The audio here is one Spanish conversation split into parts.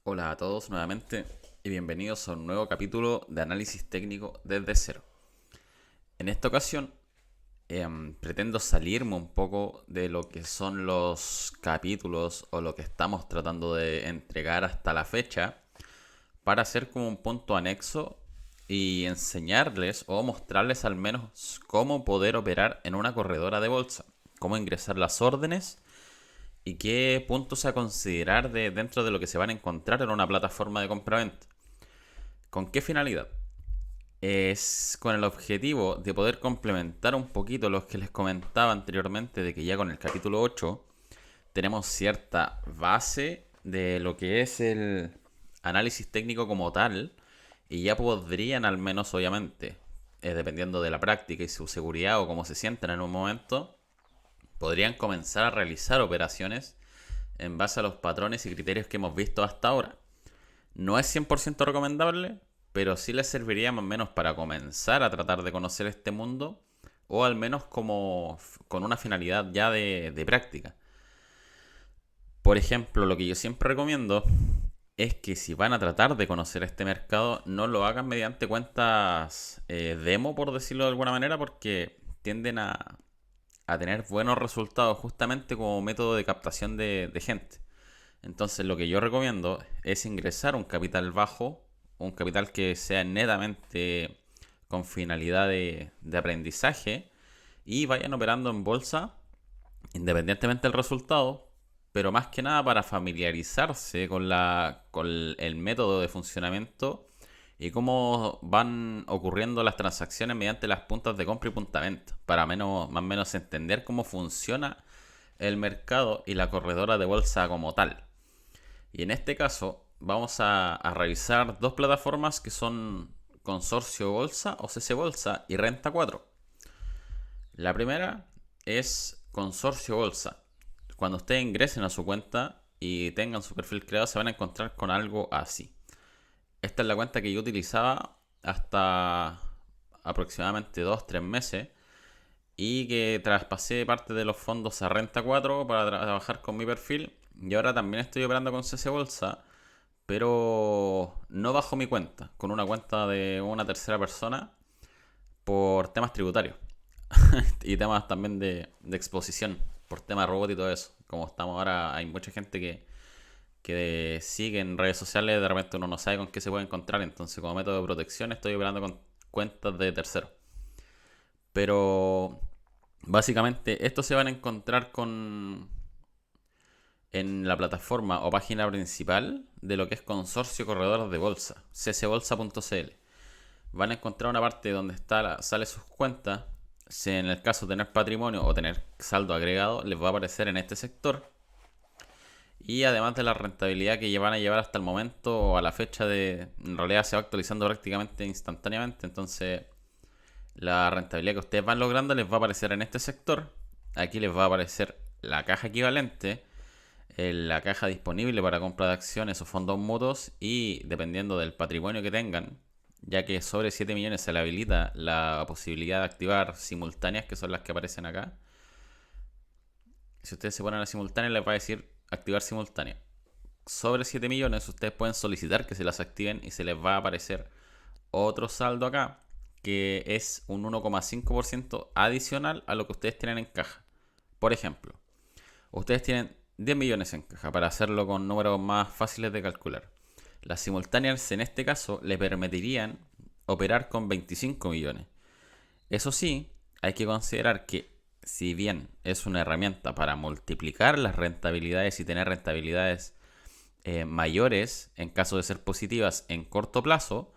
Hola a todos nuevamente y bienvenidos a un nuevo capítulo de análisis técnico desde cero. En esta ocasión pretendo salirme un poco de lo que son los capítulos o lo que estamos tratando de entregar hasta la fecha para hacer como un punto anexo y enseñarles o mostrarles al menos cómo poder operar en una corredora de bolsa, cómo ingresar las órdenes y qué puntos a considerar dentro de lo que se van a encontrar en una plataforma de compraventa. ¿Con qué finalidad? Es con el objetivo de poder complementar un poquito lo que les comentaba anteriormente, de que ya con el capítulo 8 tenemos cierta base de lo que es el análisis técnico como tal, y ya podrían al menos, obviamente, dependiendo de la práctica y su seguridad o cómo se sienten en un momento, podrían comenzar a realizar operaciones en base a los patrones y criterios que hemos visto hasta ahora. No es 100% recomendable, pero sí les serviría más o menos para comenzar a tratar de conocer este mundo, o al menos como con una finalidad ya de práctica. Por ejemplo, lo que yo siempre recomiendo es que si van a tratar de conocer este mercado, no lo hagan mediante cuentas demo, por decirlo de alguna manera, porque tienden a tener buenos resultados justamente como método de captación de gente. Entonces lo que yo recomiendo es ingresar un capital bajo, un capital que sea netamente con finalidad de aprendizaje, y vayan operando en bolsa independientemente del resultado, pero más que nada para familiarizarse con el método de funcionamiento y cómo van ocurriendo las transacciones mediante las puntas de compra y punta de venta, para más o menos entender cómo funciona el mercado y la corredora de bolsa como tal. Y en este caso vamos a revisar dos plataformas que son Consorcio Bolsa o CC Bolsa y Renta 4. La primera es Consorcio Bolsa. Cuando ustedes ingresen a su cuenta y tengan su perfil creado, se van a encontrar con algo así. Esta es la cuenta que yo utilizaba hasta aproximadamente 2-3 meses, y que traspasé parte de los fondos a Renta 4 para trabajar con mi perfil, y ahora también estoy operando con CC Bolsa, pero no bajo mi cuenta, con una cuenta de una tercera persona por temas tributarios y temas también de exposición por temas robot y todo eso. Como estamos ahora, hay mucha gente que sigue en redes sociales, de repente uno no sabe con qué se puede encontrar, entonces como método de protección estoy operando con cuentas de terceros. Pero básicamente esto se van a encontrar en la plataforma o página principal de lo que es Consorcio Corredor de Bolsa, ccbolsa.cl. Van a encontrar una parte donde sale sus cuentas. Si en el caso de tener patrimonio o tener saldo agregado, les va a aparecer en este sector. Y además de la rentabilidad que van a llevar hasta el momento o a la fecha en realidad se va actualizando prácticamente instantáneamente. Entonces la rentabilidad que ustedes van logrando les va a aparecer en este sector. Aquí les va a aparecer la caja equivalente, la caja disponible para compra de acciones o fondos mutuos, y dependiendo del patrimonio que tengan, ya que sobre 7 millones se le habilita la posibilidad de activar simultáneas, que son las que aparecen acá. Si ustedes se ponen a simultánea, les va a decir activar simultánea. Sobre 7 millones ustedes pueden solicitar que se las activen y se les va a aparecer otro saldo acá, que es un 1,5% adicional a lo que ustedes tienen en caja. Por ejemplo, ustedes tienen 10 millones en caja, para hacerlo con números más fáciles de calcular. Las simultáneas en este caso le permitirían operar con 25 millones. Eso sí, hay que considerar que si bien es una herramienta para multiplicar las rentabilidades y tener rentabilidades mayores en caso de ser positivas en corto plazo,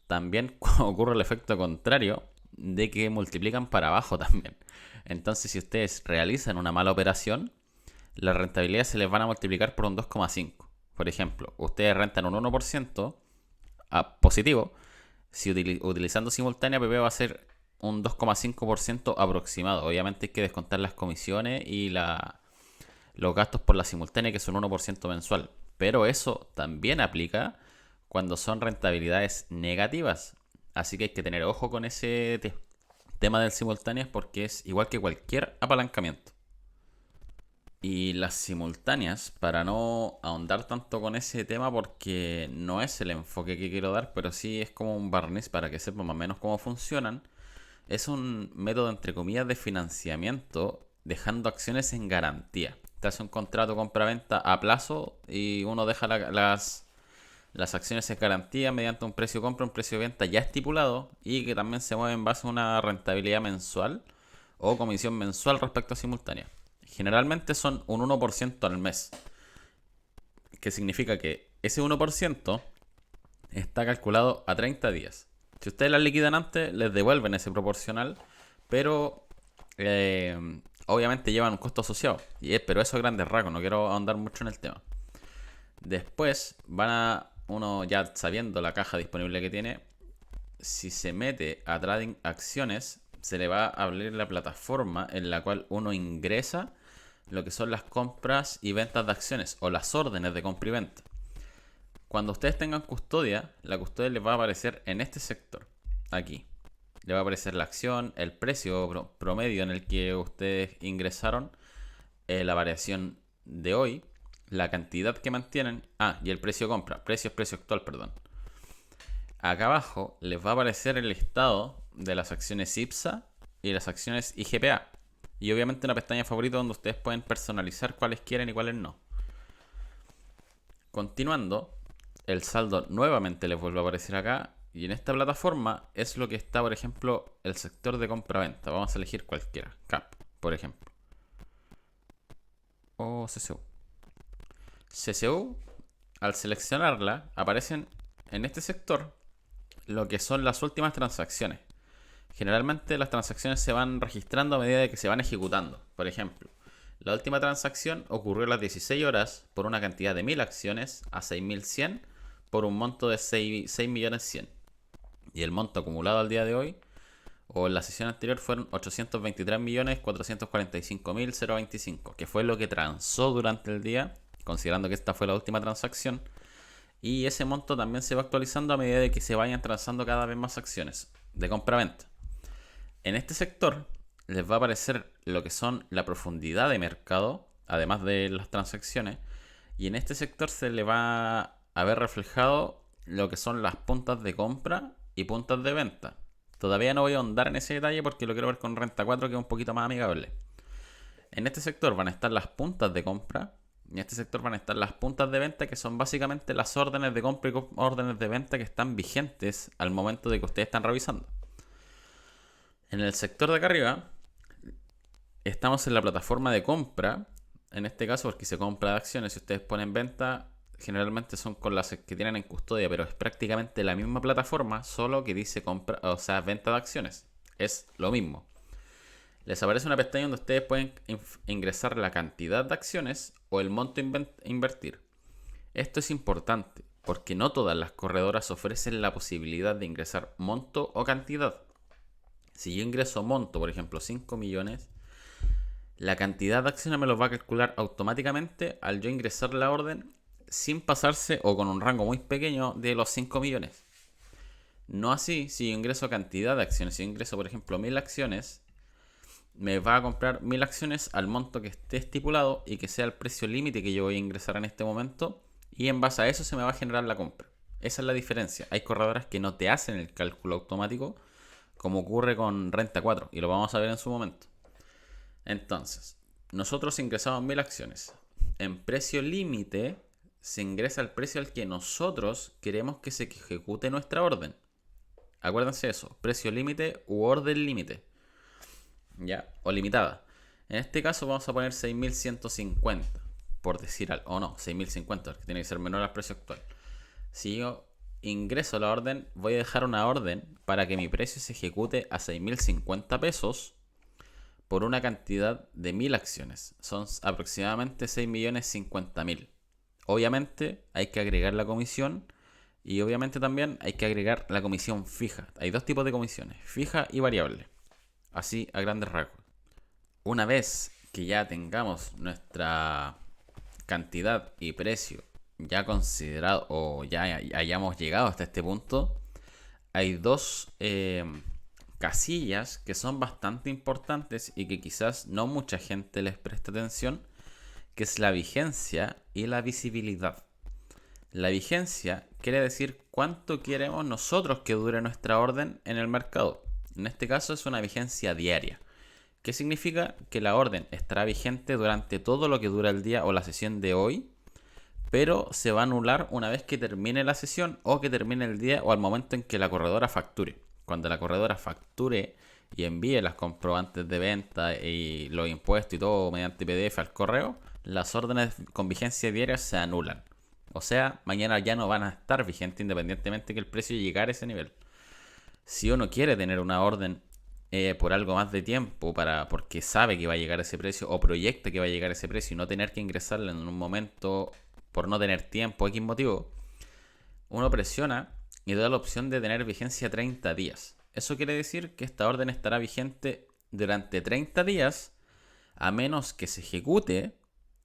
también ocurre el efecto contrario de que multiplican para abajo también. Entonces, si ustedes realizan una mala operación, las rentabilidades se les van a multiplicar por un 2,5. Por ejemplo, ustedes rentan un 1% positivo. Si utilizando simultánea, PP va a ser un 2,5% aproximado. Obviamente hay que descontar las comisiones y los gastos por la simultánea, que son 1% mensual. Pero eso también aplica cuando son rentabilidades negativas. Así que hay que tener ojo con ese tema del simultáneo es porque es igual que cualquier apalancamiento. Y las simultáneas, para no ahondar tanto con ese tema, porque no es el enfoque que quiero dar, pero sí es como un barniz para que sepan más o menos cómo funcionan. Es un método, entre comillas, de financiamiento dejando acciones en garantía. Te hace un contrato compra-venta a plazo y uno deja las acciones en garantía mediante un precio de compra, un precio de venta ya estipulado y que también se mueve en base a una rentabilidad mensual o comisión mensual respecto a simultánea. Generalmente son un 1% al mes, que significa que ese 1% está calculado a 30 días. Si ustedes la liquidan antes, les devuelven ese proporcional, pero obviamente llevan un costo asociado. Pero eso es grandes rasgos, no quiero ahondar mucho en el tema. Después uno ya sabiendo la caja disponible que tiene, si se mete a trading acciones, se le va a abrir la plataforma en la cual uno ingresa lo que son las compras y ventas de acciones o las órdenes de compra y venta. Cuando ustedes tengan custodia, la custodia les va a aparecer en este sector, aquí. Le va a aparecer la acción, el precio promedio en el que ustedes ingresaron, la variación de hoy, la cantidad que mantienen, y el precio de compra, precio actual, perdón. Acá abajo les va a aparecer el listado de las acciones IPSA y las acciones IGPA. Y obviamente una pestaña favorita donde ustedes pueden personalizar cuáles quieren y cuáles no. Continuando, el saldo nuevamente les vuelve a aparecer acá. Y en esta plataforma es lo que está, por ejemplo, el sector de compra-venta. Vamos a elegir cualquiera. CAP, por ejemplo. O CCU. CCU, al seleccionarla, aparecen en este sector lo que son las últimas transacciones. Generalmente las transacciones se van registrando a medida de que se van ejecutando. Por ejemplo, la última transacción ocurrió a las 16 horas por una cantidad de 1000 acciones a 6100 por un monto de 6.100.000. Y el monto acumulado al día de hoy o en la sesión anterior fueron 823.445.025, que fue lo que transó durante el día, considerando que esta fue la última transacción. Y ese monto también se va actualizando a medida de que se vayan transando cada vez más acciones de compra-venta. En este sector les va a aparecer lo que son la profundidad de mercado, además de las transacciones. Y en este sector se le va a ver reflejado lo que son las puntas de compra y puntas de venta. Todavía no voy a ahondar en ese detalle porque lo quiero ver con Renta 4, que es un poquito más amigable. En este sector van a estar las puntas de compra y en este sector van a estar las puntas de venta, que son básicamente las órdenes de compra y órdenes de venta que están vigentes al momento de que ustedes están revisando. En el sector de acá arriba estamos en la plataforma de compra, en este caso porque se compra de acciones. Si ustedes ponen venta, generalmente son con las que tienen en custodia, pero es prácticamente la misma plataforma, solo que dice compra, o sea, venta de acciones. Es lo mismo. Les aparece una pestaña donde ustedes pueden ingresar la cantidad de acciones o el monto invertir. Esto es importante porque no todas las corredoras ofrecen la posibilidad de ingresar monto o cantidad. Si yo ingreso monto, por ejemplo, 5 millones, la cantidad de acciones me los va a calcular automáticamente al yo ingresar la orden sin pasarse o con un rango muy pequeño de los 5 millones. No así, si yo ingreso cantidad de acciones, si yo ingreso, por ejemplo, 1000 acciones, me va a comprar 1000 acciones al monto que esté estipulado y que sea el precio límite que yo voy a ingresar en este momento, y en base a eso se me va a generar la compra. Esa es la diferencia. Hay corredoras que no te hacen el cálculo automático, como ocurre con Renta 4, y lo vamos a ver en su momento. Entonces, nosotros ingresamos 1000 acciones. En precio límite se ingresa el precio al que nosotros queremos que se ejecute nuestra orden. Acuérdense de eso, precio límite u orden límite. ¿Ya? O limitada. En este caso vamos a poner 6150, por decir algo. O no, 6050, que tiene que ser menor al precio actual. Si yo ingreso la orden, voy a dejar una orden para que mi precio se ejecute a 6050 pesos por una cantidad de 1000 acciones. Son aproximadamente 6.050.000. Obviamente hay que agregar la comisión y obviamente también hay que agregar la comisión fija. Hay dos tipos de comisiones, fija y variable. Así a grandes rasgos. Una vez que ya tengamos nuestra cantidad y precio ya considerado o ya hayamos llegado hasta este punto, hay dos casillas que son bastante importantes y que quizás no mucha gente les presta atención, que es la vigencia y la visibilidad. La vigencia quiere decir cuánto queremos nosotros que dure nuestra orden en el mercado. En este caso es una vigencia diaria. ¿Qué significa? Que la orden estará vigente durante todo lo que dura el día o la sesión de hoy, pero se va a anular una vez que termine la sesión o que termine el día o al momento en que la corredora facture. Cuando la corredora facture y envíe las comprobantes de venta y los impuestos y todo mediante PDF al correo, las órdenes con vigencia diaria se anulan. O sea, mañana ya no van a estar vigentes independientemente que el precio llegara a ese nivel. Si uno quiere tener una orden por algo más de tiempo porque sabe que va a llegar a ese precio o proyecta que va a llegar a ese precio y no tener que ingresarla en un momento por no tener tiempo, X motivo, uno presiona y da la opción de tener vigencia 30 días. Eso quiere decir que esta orden estará vigente durante 30 días a menos que se ejecute.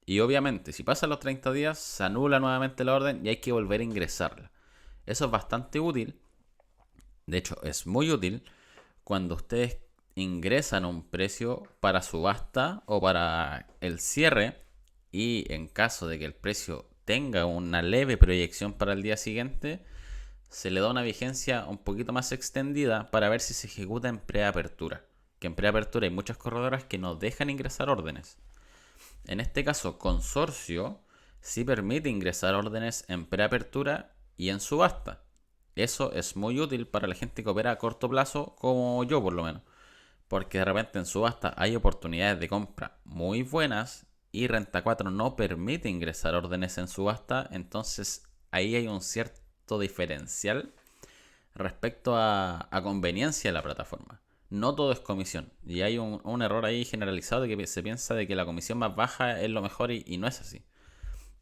Y obviamente, si pasan los 30 días, se anula nuevamente la orden y hay que volver a ingresarla. Eso es bastante útil. De hecho, es muy útil cuando ustedes ingresan un precio para subasta o para el cierre. Y en caso de que el precio tenga una leve proyección para el día siguiente, se le da una vigencia un poquito más extendida para ver si se ejecuta en preapertura. Que en preapertura hay muchas corredoras que no dejan ingresar órdenes. En este caso, Consorcio sí permite ingresar órdenes en preapertura y en subasta. Eso es muy útil para la gente que opera a corto plazo, como yo por lo menos. Porque de repente en subasta hay oportunidades de compra muy buenas y Renta 4 no permite ingresar órdenes en subasta. Entonces ahí hay un cierto diferencial respecto a conveniencia de la plataforma. No todo es comisión. Y hay un error ahí generalizado de que se piensa de que la comisión más baja es lo mejor y no es así.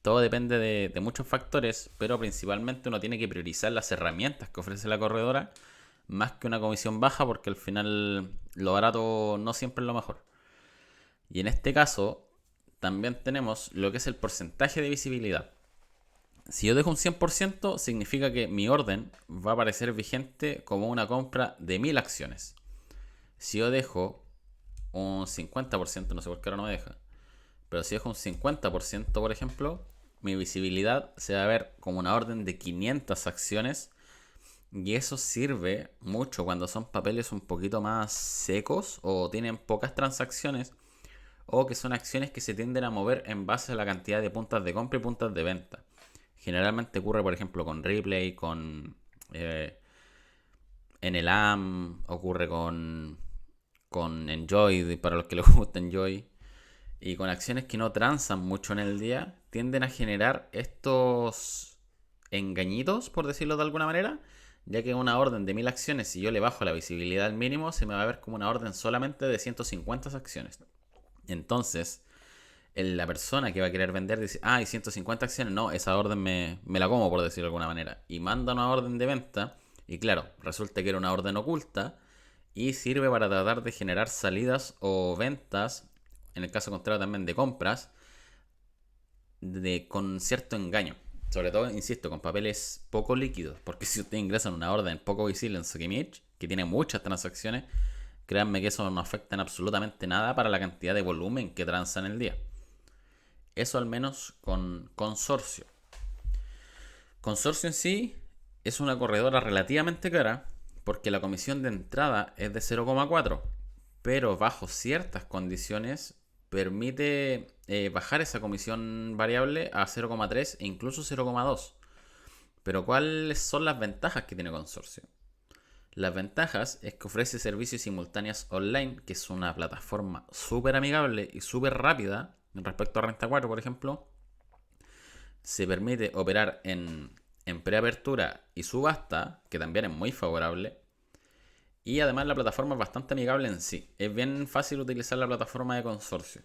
Todo depende de muchos factores, pero principalmente uno tiene que priorizar las herramientas que ofrece la corredora más que una comisión baja, porque al final lo barato no siempre es lo mejor. Y en este caso también tenemos lo que es el porcentaje de visibilidad. Si yo dejo un 100%, significa que mi orden va a aparecer vigente como una compra de 1000 acciones. Si yo dejo un 50%, no sé por qué ahora no me deja, pero si dejo un 50%, por ejemplo, mi visibilidad se va a ver como una orden de 500 acciones. Y eso sirve mucho cuando son papeles un poquito más secos o tienen pocas transacciones o que son acciones que se tienden a mover en base a la cantidad de puntas de compra y puntas de venta. Generalmente ocurre, por ejemplo, con Ripley, con NLAM, ocurre con Enjoy, para los que les gusta Enjoy. Y con acciones que no transan mucho en el día, tienden a generar estos engañitos, por decirlo de alguna manera, ya que una orden de 1000 acciones, si yo le bajo la visibilidad al mínimo, se me va a ver como una orden solamente de 150 acciones. Entonces, la persona que va a querer vender dice, hay 150 acciones, no, esa orden me la como, por decirlo de alguna manera. Y manda una orden de venta, y claro, resulta que era una orden oculta, y sirve para tratar de generar salidas o ventas, en el caso contrario también de compras, con cierto engaño. Sobre todo, insisto, con papeles poco líquidos. Porque si ustedes ingresan una orden poco visible en Sokimich, que tiene muchas transacciones, créanme que eso no afecta en absolutamente nada para la cantidad de volumen que transa en el día. Eso al menos con Consorcio. Consorcio en sí es una corredora relativamente cara porque la comisión de entrada es de 0,4, pero bajo ciertas condiciones permite bajar esa comisión variable a 0,3 e incluso 0,2. Pero ¿cuáles son las ventajas que tiene Consorcio? Las ventajas es que ofrece servicios simultáneos online, que es una plataforma súper amigable y súper rápida respecto a Renta 4, por ejemplo. Se permite operar en preapertura y subasta, que también es muy favorable. Y además la plataforma es bastante amigable en sí. Es bien fácil utilizar la plataforma de Consorcio.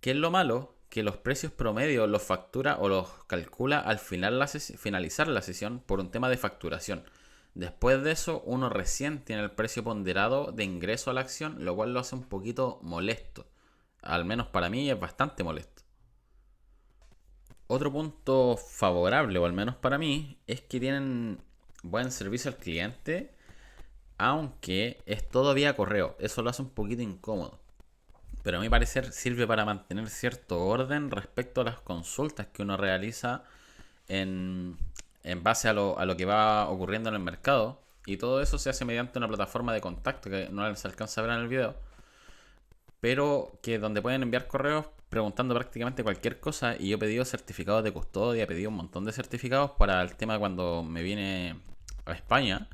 ¿Qué es lo malo? Que los precios promedios los factura o los calcula al finalizar la sesión por un tema de facturación. Después de eso, uno recién tiene el precio ponderado de ingreso a la acción, lo cual lo hace un poquito molesto. Al menos para mí es bastante molesto. Otro punto favorable, o al menos para mí, es que tienen buen servicio al cliente, aunque es todo vía correo. Eso lo hace un poquito incómodo. Pero a mi parecer sirve para mantener cierto orden respecto a las consultas que uno realiza en, en base a lo que va ocurriendo en el mercado. Y todo eso se hace mediante una plataforma de contacto que no les alcanza a ver en el video, pero que donde pueden enviar correos preguntando prácticamente cualquier cosa. Y yo he pedido certificados de custodia, he pedido un montón de certificados para el tema cuando me vine a España,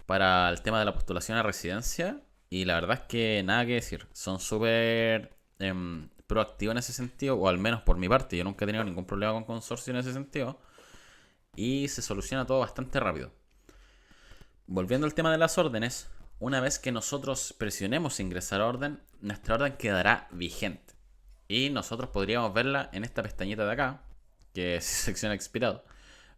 para el tema de la postulación a residencia. Y la verdad es que nada que decir, son súper proactivos en ese sentido, o al menos por mi parte. Yo nunca he tenido ningún problema con consorcio en ese sentido, y se soluciona todo bastante rápido. Volviendo al tema de las órdenes, una vez que nosotros presionemos ingresar orden, nuestra orden quedará vigente. Y nosotros podríamos verla en esta pestañita de acá, que es sección expirado.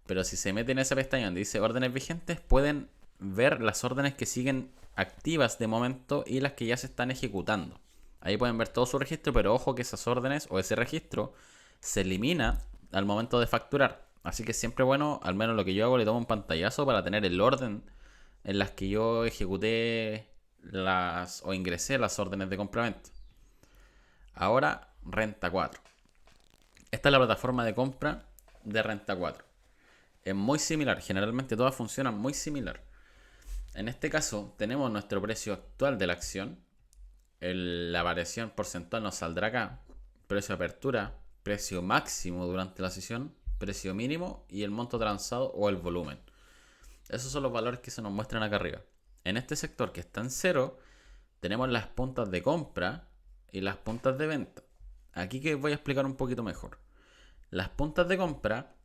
Pero si se meten en esa pestaña donde dice órdenes vigentes, pueden ver las órdenes que siguen activas de momento y las que ya se están ejecutando. Ahí pueden ver todo su registro, pero ojo que esas órdenes o ese registro se elimina al momento de facturar. Así que siempre bueno, al menos lo que yo hago, le tomo un pantallazo para tener el orden en las que yo ejecuté las o ingresé las órdenes de compraventa. Ahora, Renta 4. Esta es la plataforma de compra de Renta 4. Es muy similar, generalmente todas funcionan muy similar. En este caso, tenemos nuestro precio actual de la acción. La variación porcentual nos saldrá acá. Precio de apertura, precio máximo durante la sesión, precio mínimo y el monto transado o el volumen. Esos son los valores que se nos muestran acá arriba. En este sector que está en cero, tenemos las puntas de compra y las puntas de venta. Aquí que voy a explicar un poquito mejor. Las puntas de compra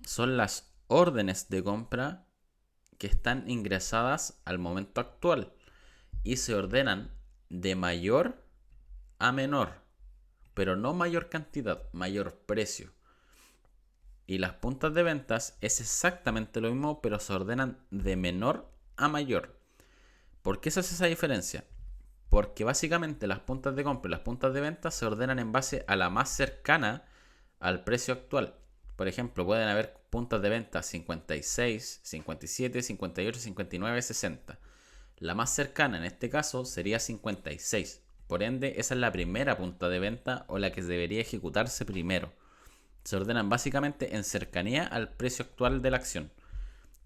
son las órdenes de compra que están ingresadas al momento actual y se ordenan de mayor a menor, pero no mayor cantidad, mayor precio. Y las puntas de ventas es exactamente lo mismo, pero se ordenan de menor a mayor. ¿Por qué se hace esa diferencia? Porque básicamente las puntas de compra y las puntas de venta se ordenan en base a la más cercana al precio actual. Por ejemplo, pueden haber puntas de venta 56, 57, 58, 59, 60. La más cercana en este caso sería 56. Por ende, esa es la primera punta de venta o la que debería ejecutarse primero. Se ordenan básicamente en cercanía al precio actual de la acción.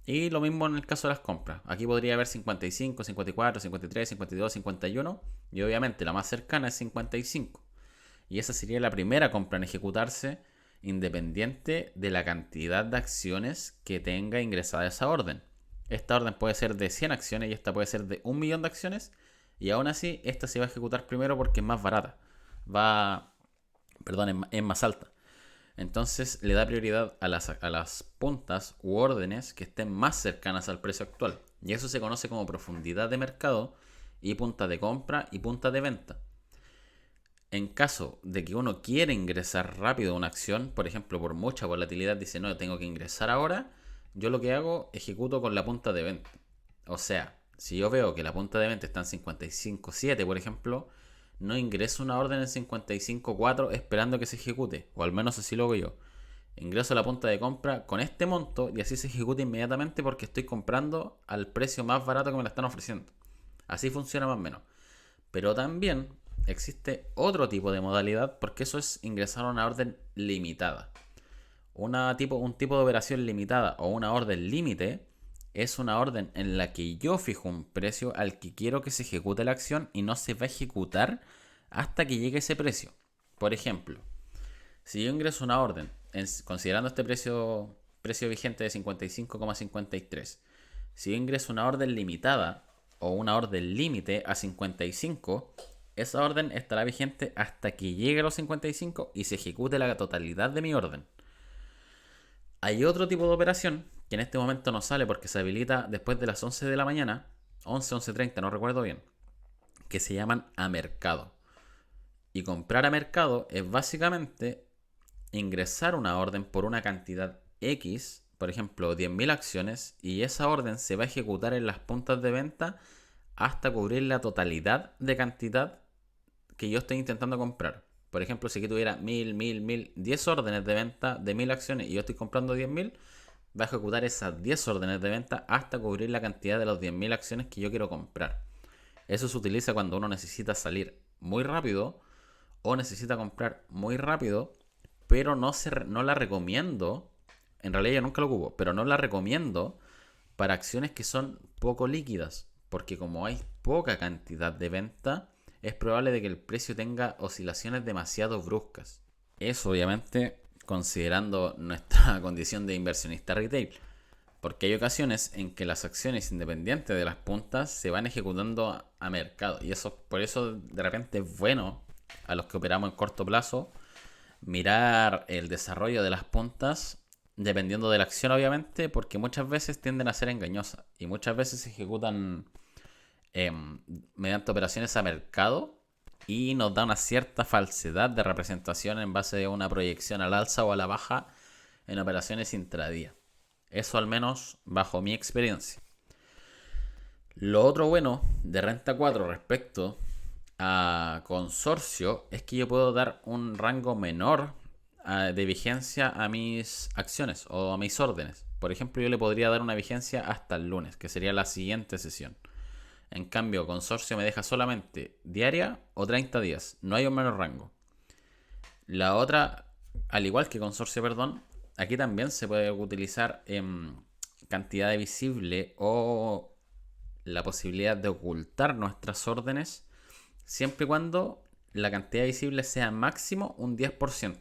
Y lo mismo en el caso de las compras. Aquí podría haber 55, 54, 53, 52, 51. Y obviamente la más cercana es 55. Y esa sería la primera compra en ejecutarse, independiente de la cantidad de acciones que tenga ingresada esa orden. Esta orden puede ser de 100 acciones y esta puede ser de 1 millón de acciones. Y aún así, esta se va a ejecutar primero porque es más barata. Es más alta. Entonces le da prioridad a las puntas u órdenes que estén más cercanas al precio actual. Y eso se conoce como profundidad de mercado y punta de compra y punta de venta. En caso de que uno quiera ingresar rápido a una acción, por ejemplo, por mucha volatilidad, dice, no, tengo que ingresar ahora, yo lo que hago, ejecuto con la punta de venta. O sea, si yo veo que la punta de venta está en 55.7, por ejemplo, no ingreso una orden en 55.4 esperando que se ejecute, o al menos así lo hago yo. Ingreso la punta de compra con este monto y así se ejecuta inmediatamente porque estoy comprando al precio más barato que me la están ofreciendo. Así funciona más o menos. Pero también existe otro tipo de modalidad, porque eso es ingresar a una orden limitada. Un tipo de operación limitada o una orden límite es una orden en la que yo fijo un precio al que quiero que se ejecute la acción y no se va a ejecutar hasta que llegue ese precio. Por ejemplo, si yo ingreso una orden considerando este precio vigente de 55,53, si yo ingreso una orden limitada o una orden límite a 55, esa orden estará vigente hasta que llegue a los 55 y se ejecute la totalidad de mi orden. Hay otro tipo de operación que en este momento no sale porque se habilita después de las 11 de la mañana, 11, 11:30, no recuerdo bien, que se llaman a mercado. Y comprar a mercado es básicamente ingresar una orden por una cantidad X, por ejemplo 10.000 acciones, y esa orden se va a ejecutar en las puntas de venta hasta cubrir la totalidad de cantidad que yo estoy intentando comprar. Por ejemplo, si aquí tuviera 1000, 1000, 1000, 10 órdenes de venta de 1000 acciones y yo estoy comprando 10.000, va a ejecutar esas 10 órdenes de venta hasta cubrir la cantidad de las 10.000 acciones que yo quiero comprar. Eso se utiliza cuando uno necesita salir muy rápido o necesita comprar muy rápido, pero no la recomiendo. En realidad yo nunca lo ocupo, pero no la recomiendo para acciones que son poco líquidas, porque como hay poca cantidad de venta, es probable de que el precio tenga oscilaciones demasiado bruscas. Eso obviamente considerando nuestra condición de inversionista retail, porque hay ocasiones en que las acciones independientes de las puntas se van ejecutando a mercado, y eso por eso de repente es bueno a los que operamos en corto plazo mirar el desarrollo de las puntas dependiendo de la acción obviamente, porque muchas veces tienden a ser engañosas y muchas veces se ejecutan eh, mediante operaciones a mercado y nos da una cierta falsedad de representación en base a una proyección al alza o a la baja en operaciones intradía. Eso al menos bajo mi experiencia. Lo otro bueno de Renta 4 respecto a consorcio es que yo puedo dar un rango menor de vigencia a mis acciones o a mis órdenes. Por ejemplo, yo le podría dar una vigencia hasta el lunes, que sería la siguiente sesión. En cambio, consorcio me deja solamente diaria o 30 días. No hay un menor rango. La otra, al igual que consorcio, perdón, aquí también se puede utilizar cantidad de visible o la posibilidad de ocultar nuestras órdenes siempre y cuando la cantidad visible sea máximo un 10%.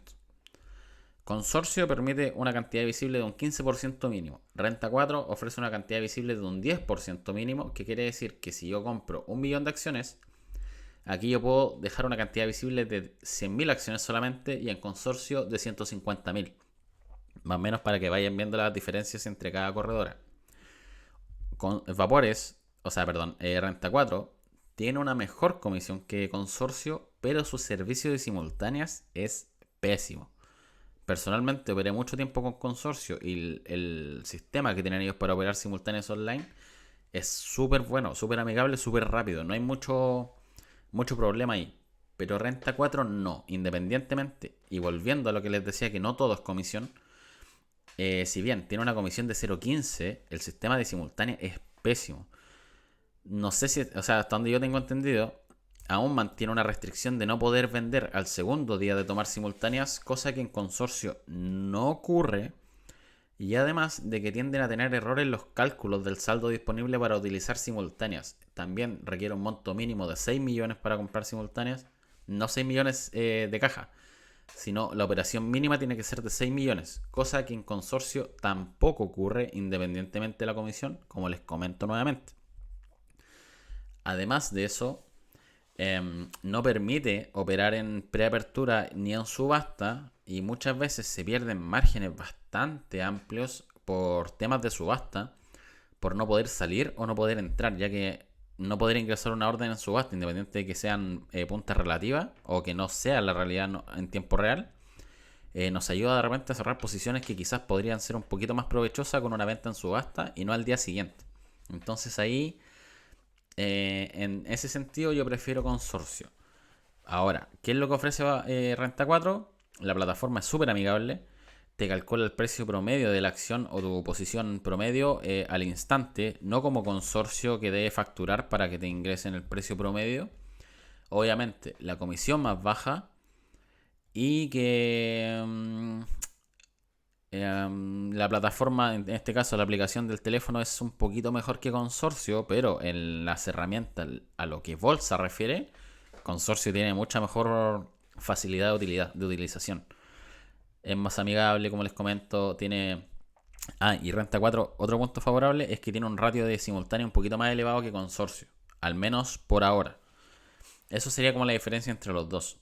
Consorcio permite una cantidad visible de un 15% mínimo. Renta 4 ofrece una cantidad visible de un 10% mínimo, que quiere decir que si yo compro 1.000.000 de acciones, aquí yo puedo dejar una cantidad visible de 100.000 acciones solamente y en consorcio de 150.000. Más o menos para que vayan viendo las diferencias entre cada corredora. Con Vapores, Renta 4 tiene una mejor comisión que consorcio, pero su servicio de simultáneas es pésimo. Personalmente operé mucho tiempo con consorcio y el sistema que tienen ellos para operar simultáneos online es súper bueno, súper amigable, súper rápido. No hay mucho problema ahí. Pero Renta 4 no, independientemente. Y volviendo a lo que les decía, que no todo es comisión. Si bien tiene una comisión de 0.15, el sistema de simultánea es pésimo. No sé si, o sea, hasta donde yo tengo entendido, aún mantiene una restricción de no poder vender al segundo día de tomar simultáneas, cosa que en consorcio no ocurre. Y además de que tienden a tener errores los cálculos del saldo disponible para utilizar simultáneas. También requiere un monto mínimo de 6 millones para comprar simultáneas. No 6 millones de caja, sino la operación mínima tiene que ser de 6 millones. Cosa que en consorcio tampoco ocurre independientemente de la comisión, como les comento nuevamente. Además de eso, no permite operar en preapertura ni en subasta y muchas veces se pierden márgenes bastante amplios por temas de subasta, por no poder salir o no poder entrar, ya que no poder ingresar una orden en subasta, independiente de que sean puntas relativas o que no sea la realidad en tiempo real, nos ayuda de repente a cerrar posiciones que quizás podrían ser un poquito más provechosas con una venta en subasta y no al día siguiente. Entonces ahí en ese sentido yo prefiero consorcio. Ahora, ¿qué es lo que ofrece Renta 4? La plataforma es súper amigable. Te calcula el precio promedio de la acción o tu posición promedio al instante, no como consorcio que debe facturar para que te ingresen el precio promedio. Obviamente, la comisión más baja y que la plataforma, en este caso la aplicación del teléfono, es un poquito mejor que consorcio, pero en las herramientas a lo que bolsa refiere, consorcio tiene mucha mejor facilidad de utilización. Es más amigable, como les comento, tiene... y Renta 4, otro punto favorable es que tiene un ratio de simultáneo un poquito más elevado que consorcio, al menos por ahora. Eso sería como la diferencia entre los dos.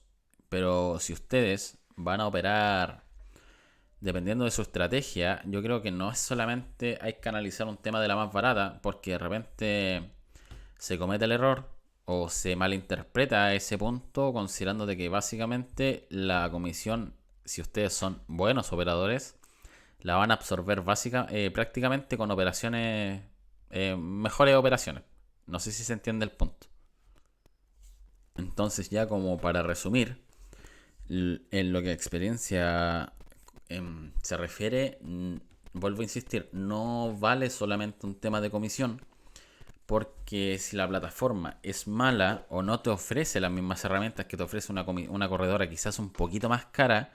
Pero si ustedes van a operar dependiendo de su estrategia, yo creo que no es solamente hay que analizar un tema de la más barata, porque de repente se comete el error o se malinterpreta ese punto, considerando de que básicamente la comisión, si ustedes son buenos operadores, la van a absorber prácticamente con operaciones, mejores operaciones. No sé si se entiende el punto. Entonces ya como para resumir, en lo que a experiencia se refiere, vuelvo a insistir, no vale solamente un tema de comisión, porque si la plataforma es mala o no te ofrece las mismas herramientas que te ofrece una corredora quizás un poquito más cara,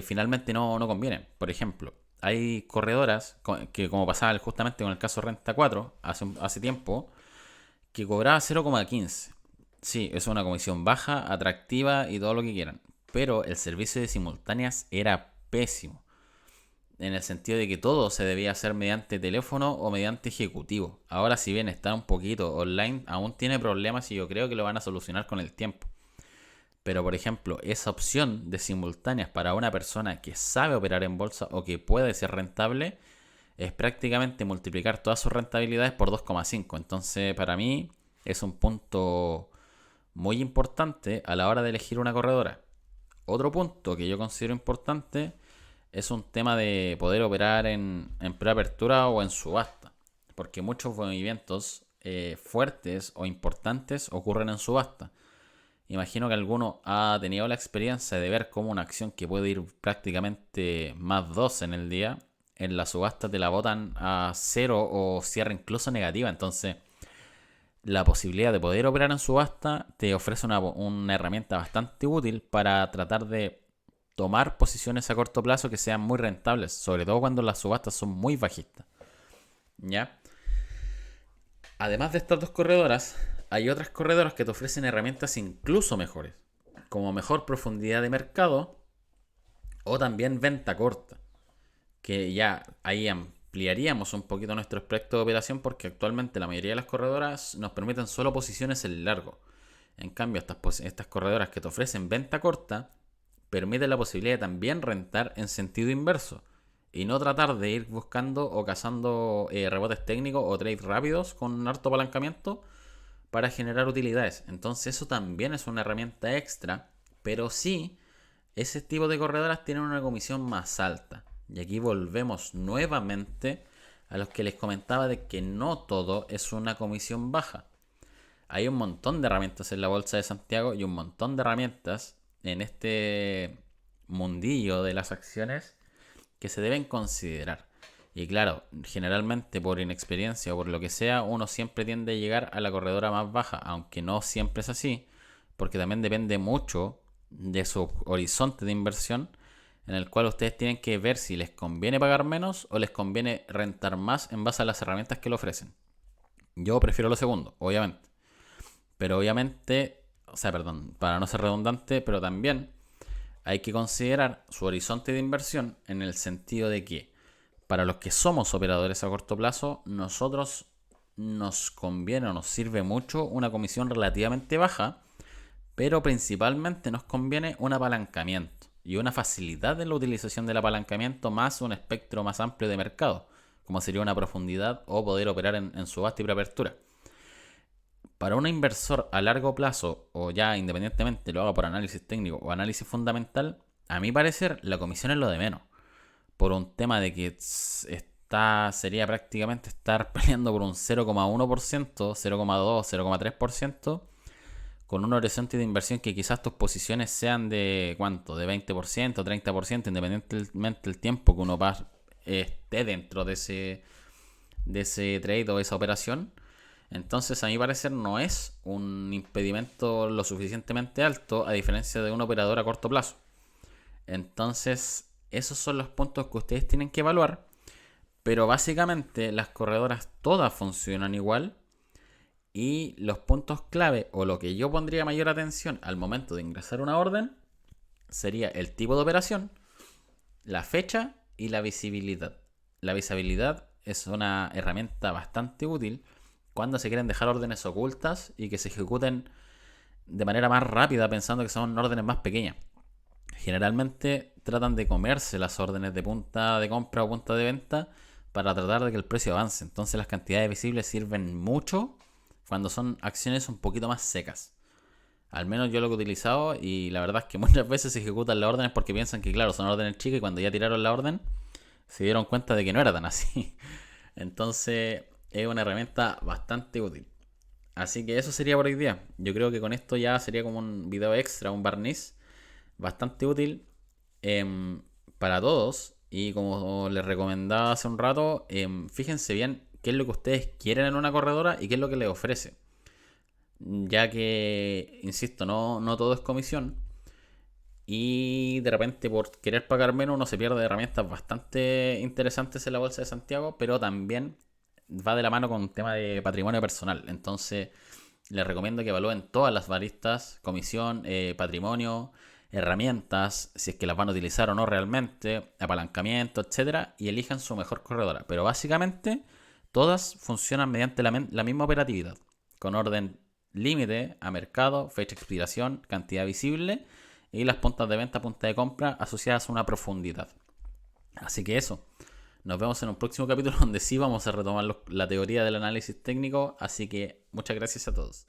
finalmente no conviene. Por ejemplo, hay corredoras que, como pasaba justamente con el caso Renta 4 hace tiempo, que cobraba 0,15. Sí, es una comisión baja, atractiva y todo lo que quieran. Pero el servicio de simultáneas era pésimo. En el sentido de que todo se debía hacer mediante teléfono o mediante ejecutivo. Ahora, si bien está un poquito online, aún tiene problemas y yo creo que lo van a solucionar con el tiempo. Pero, por ejemplo, esa opción de simultáneas para una persona que sabe operar en bolsa o que puede ser rentable es prácticamente multiplicar todas sus rentabilidades por 2,5. Entonces, para mí es un punto muy importante a la hora de elegir una corredora. Otro punto que yo considero importante es un tema de poder operar en preapertura o en subasta. Porque muchos movimientos fuertes o importantes ocurren en subasta. Imagino que alguno ha tenido la experiencia de ver cómo una acción que puede ir prácticamente más 2 en el día, en la subasta te la botan a cero o cierra incluso negativa. Entonces, la posibilidad de poder operar en subasta te ofrece una herramienta bastante útil para tratar de tomar posiciones a corto plazo que sean muy rentables, sobre todo cuando las subastas son muy bajistas. ¿Ya? Además de estas dos corredoras, hay otras corredoras que te ofrecen herramientas incluso mejores, como mejor profundidad de mercado o también venta corta, que ya ahí ampliaríamos un poquito nuestro espectro de operación porque actualmente la mayoría de las corredoras nos permiten solo posiciones en largo. En cambio, estas corredoras que te ofrecen venta corta permiten la posibilidad de también rentar en sentido inverso y no tratar de ir buscando o cazando rebotes técnicos o trades rápidos con harto apalancamiento para generar utilidades. Entonces eso también es una herramienta extra, pero sí, ese tipo de corredoras tienen una comisión más alta. Y aquí volvemos nuevamente a los que les comentaba de que no todo es una comisión baja. Hay un montón de herramientas en la Bolsa de Santiago y un montón de herramientas en este mundillo de las acciones que se deben considerar. Y claro, generalmente por inexperiencia o por lo que sea, uno siempre tiende a llegar a la corredora más baja, aunque no siempre es así, porque también depende mucho de su horizonte de inversión, en el cual ustedes tienen que ver si les conviene pagar menos o les conviene rentar más en base a las herramientas que le ofrecen. Yo prefiero lo segundo, obviamente. Pero obviamente, o sea, perdón, para no ser redundante, pero también hay que considerar su horizonte de inversión en el sentido de que para los que somos operadores a corto plazo, nosotros nos conviene o nos sirve mucho una comisión relativamente baja, pero principalmente nos conviene un apalancamiento y una facilidad en la utilización del apalancamiento más un espectro más amplio de mercado, como sería una profundidad o poder operar en subasta y preapertura. Para un inversor a largo plazo, o ya independientemente lo haga por análisis técnico o análisis fundamental, a mi parecer la comisión es lo de menos. Por un tema de que sería prácticamente estar peleando por un 0,1%, 0,2, 0,3%, con un horizonte de inversión que quizás tus posiciones sean de ¿cuánto? De 20%, 30%, independientemente del tiempo que uno esté dentro de ese trade o esa operación. Entonces, a mi parecer, no es un impedimento lo suficientemente alto, a diferencia de un operador a corto plazo. Entonces, esos son los puntos que ustedes tienen que evaluar. Pero básicamente, las corredoras todas funcionan igual. Y los puntos clave, o lo que yo pondría mayor atención al momento de ingresar una orden, sería el tipo de operación, la fecha y la visibilidad. La visibilidad es una herramienta bastante útil cuando se quieren dejar órdenes ocultas y que se ejecuten de manera más rápida pensando que son órdenes más pequeñas. Generalmente tratan de comerse las órdenes de punta de compra o punta de venta para tratar de que el precio avance. Entonces las cantidades visibles sirven mucho cuando son acciones un poquito más secas. Al menos yo lo que he utilizado, y la verdad es que muchas veces se ejecutan las órdenes porque piensan que claro, son órdenes chicas, y cuando ya tiraron la orden se dieron cuenta de que no era tan así. Entonces es una herramienta bastante útil. Así que eso sería por hoy día. Yo creo que con esto ya sería como un video extra, un barniz bastante útil para todos. Y como les recomendaba hace un rato, fíjense bien qué es lo que ustedes quieren en una corredora y qué es lo que les ofrece. Ya que, insisto, no todo es comisión. Y de repente por querer pagar menos uno se pierde herramientas bastante interesantes en la Bolsa de Santiago, pero también va de la mano con un tema de patrimonio personal. Entonces les recomiendo que evalúen todas las baristas, comisión, patrimonio, herramientas, si es que las van a utilizar o no realmente, apalancamiento, etcétera, y elijan su mejor corredora. Pero básicamente todas funcionan mediante la misma operatividad, con orden límite a mercado, fecha de expiración, cantidad visible y las puntas de venta, punta de compra asociadas a una profundidad. Así que eso. Nos vemos en un próximo capítulo donde sí vamos a retomar la teoría del análisis técnico. Así que muchas gracias a todos.